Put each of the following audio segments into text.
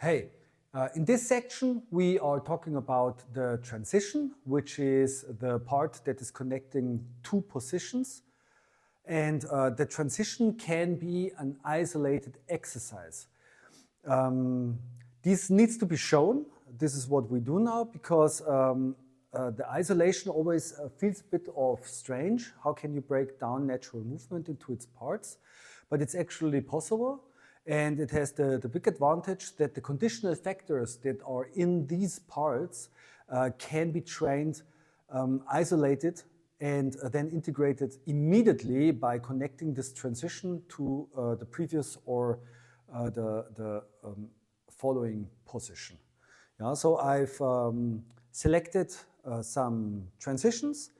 Hey, in this section we are talking about the transition, which is the part that is connecting two positions. And the transition can be an isolated exercise. This needs to be shown. This is what we do now because the isolation always feels a bit of strange. How can you break down natural movement into its parts? But it's actually possible. And it has the big advantage that the conditional factors that are in these parts can be trained, isolated, and then integrated immediately by connecting this transition to the previous or the following position. Yeah, so I've selected some transitions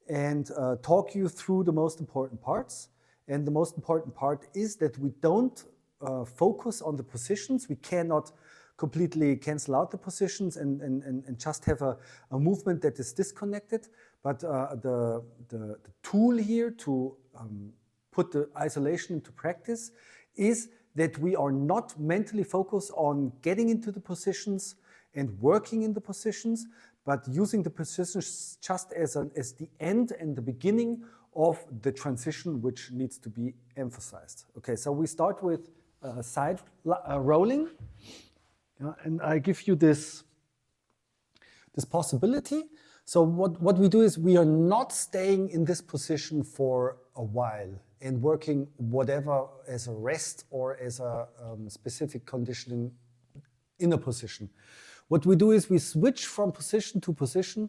and talk you through the most important parts. And the most important part is that we don't focus on the positions. We cannot completely cancel out the positions and just have a movement that is disconnected. But the tool here to put the isolation into practice is that we are not mentally focused on getting into the positions and working in the positions, but using the positions just as the end and the beginning of the transition, which needs to be emphasized. Okay, so we start with side rolling, and I give you this possibility. So what we do is we are not staying in this position for a while and working whatever as a rest or as a specific conditioning in a position. What we do is we switch from position to position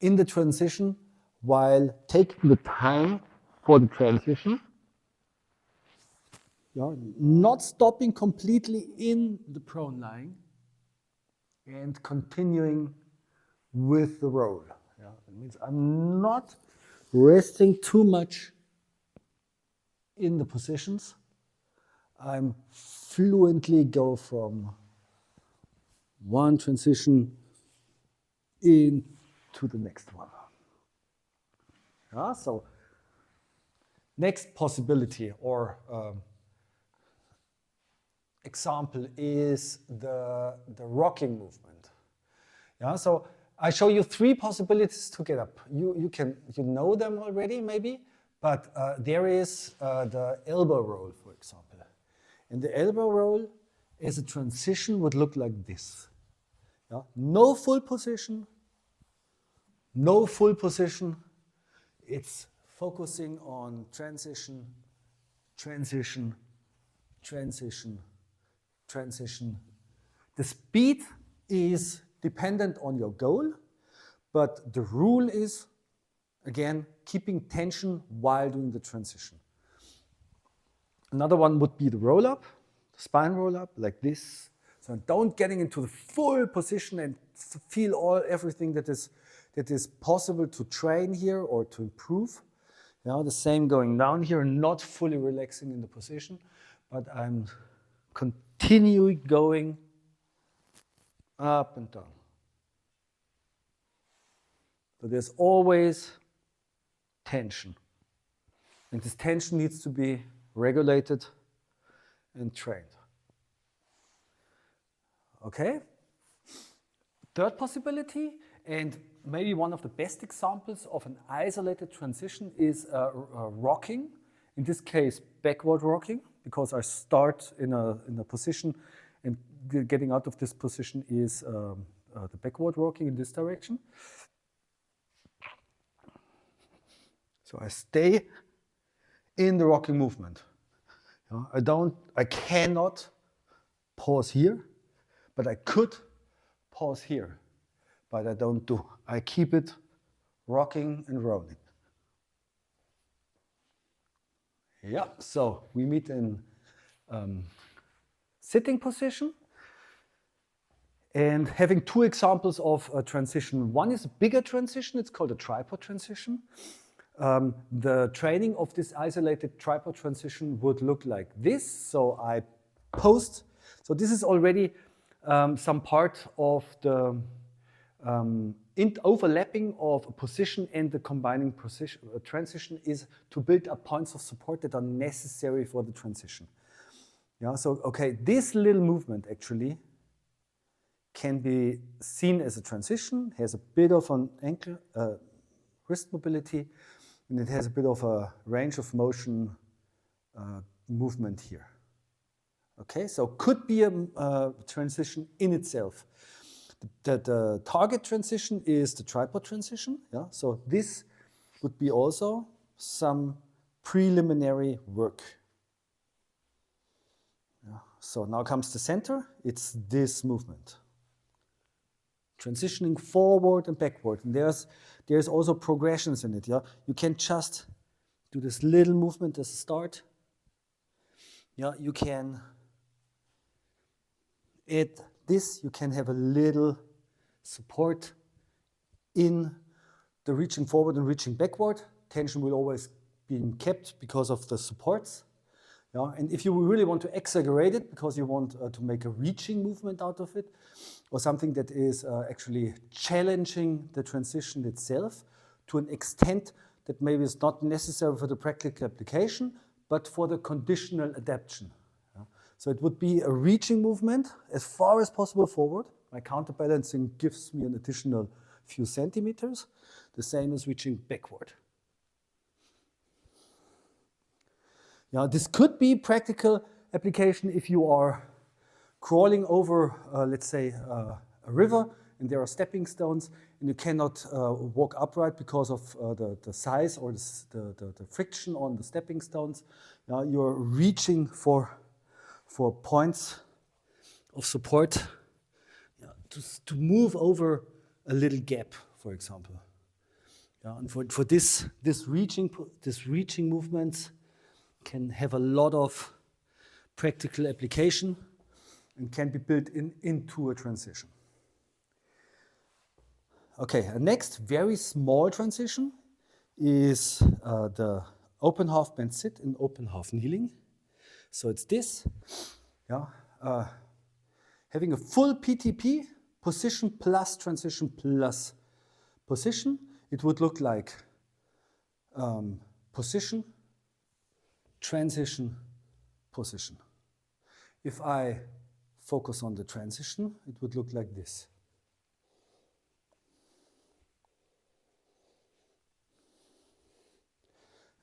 in the transition while taking the time for the transition. Yeah, not stopping completely in the prone lying and continuing with the roll. Yeah, that means I'm not resting too much in the positions. I'm fluently go from one transition into the next one. Yeah, so next possibility or example is the rocking movement. Yeah, so I show you three possibilities to get up. You know them already maybe, but there is the elbow roll, for example. And the elbow roll as a transition would look like this. Yeah? No full position, no full position. It's focusing on transition, transition, transition, transition. The speed is dependent on your goal, but the rule is, again, keeping tension while doing the transition. Another one would be the roll-up, the spine roll-up, like this. So don't getting into the full position and feel everything that is possible to train here or to improve. Yeah, the same going down here, not fully relaxing in the position, but I'm continuing going up and down. So there's always tension. And this tension needs to be regulated and trained. Okay? Third possibility, and maybe one of the best examples of an isolated transition is rocking. In this case, backward rocking, because I start in a position and getting out of this position is the backward rocking in this direction. So I stay in the rocking movement. I cannot pause here, but I could pause here, but I don't do. I keep it rocking and rolling. Yeah, so we meet in sitting position and having two examples of a transition. One is a bigger transition, it's called a tripod transition. The training of this isolated tripod transition would look like this. So I post. So this is already some part of the overlapping of a position and the combining transition is to build up points of support that are necessary for the transition. Yeah, so okay, this little movement actually can be seen as a transition, has a bit of an ankle, wrist mobility, and it has a bit of a range of motion movement here. Okay, so could be a transition in itself. The target transition is the tripod transition. Yeah, so this would be also some preliminary work. Yeah. So now comes the center. It's this movement, transitioning forward and backward. And there's also progressions in it. Yeah, you can just do this little movement as a start. Yeah, you can add this. You can have a little support in the reaching forward and reaching backward. Tension will always be kept because of the supports. Yeah, and if you really want to exaggerate it because you want to make a reaching movement out of it, or something that is actually challenging the transition itself to an extent that maybe is not necessary for the practical application, but for the conditional adaptation. Yeah. So it would be a reaching movement as far as possible forward. My counterbalancing gives me an additional few centimeters, the same as reaching backward. Yeah, this could be practical application if you are crawling over, let's say, a river, and there are stepping stones, and you cannot walk upright because of the size or the friction on the stepping stones. You're reaching for points of support to move over a little gap, for example. Yeah, and for this reaching movements can have a lot of practical application and can be built into a transition. Okay, a next very small transition is the open half bend sit and open half kneeling. So it's this, yeah, having a full PTP, position plus transition plus position. It would look like position, transition, position. If I focus on the transition, it would look like this.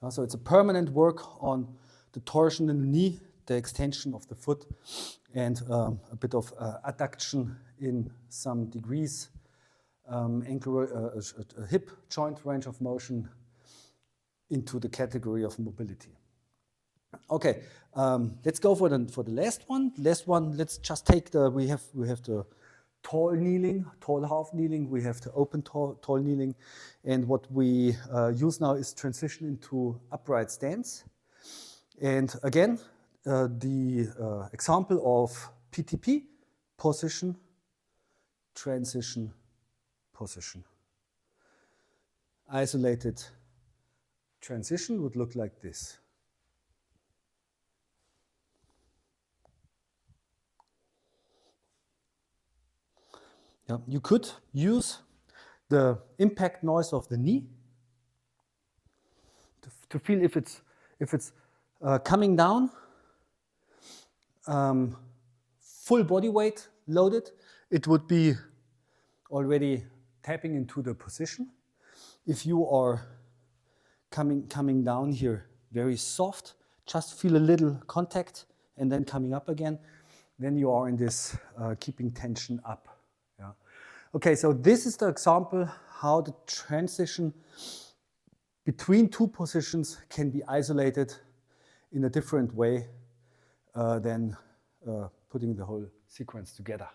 So it's a permanent work on the torsion in the knee, the extension of the foot, and a bit of adduction in some degrees, hip joint range of motion into the category of mobility. Okay, let's go for the last one. Let's just take we have the tall kneeling, tall half kneeling. We have the open tall kneeling, and what we use now is transition into upright stance. And again, the example of PTP, position, transition, position. Isolated transition would look like this. Yeah, you could use the impact noise of the knee to feel if it's coming down, full body weight loaded, it would be already tapping into the position. If you are coming down here very soft, just feel a little contact and then coming up again, then you are in this keeping tension up. Yeah. Okay, so this is the example how the transition between two positions can be isolated in a different way than putting the whole sequence together.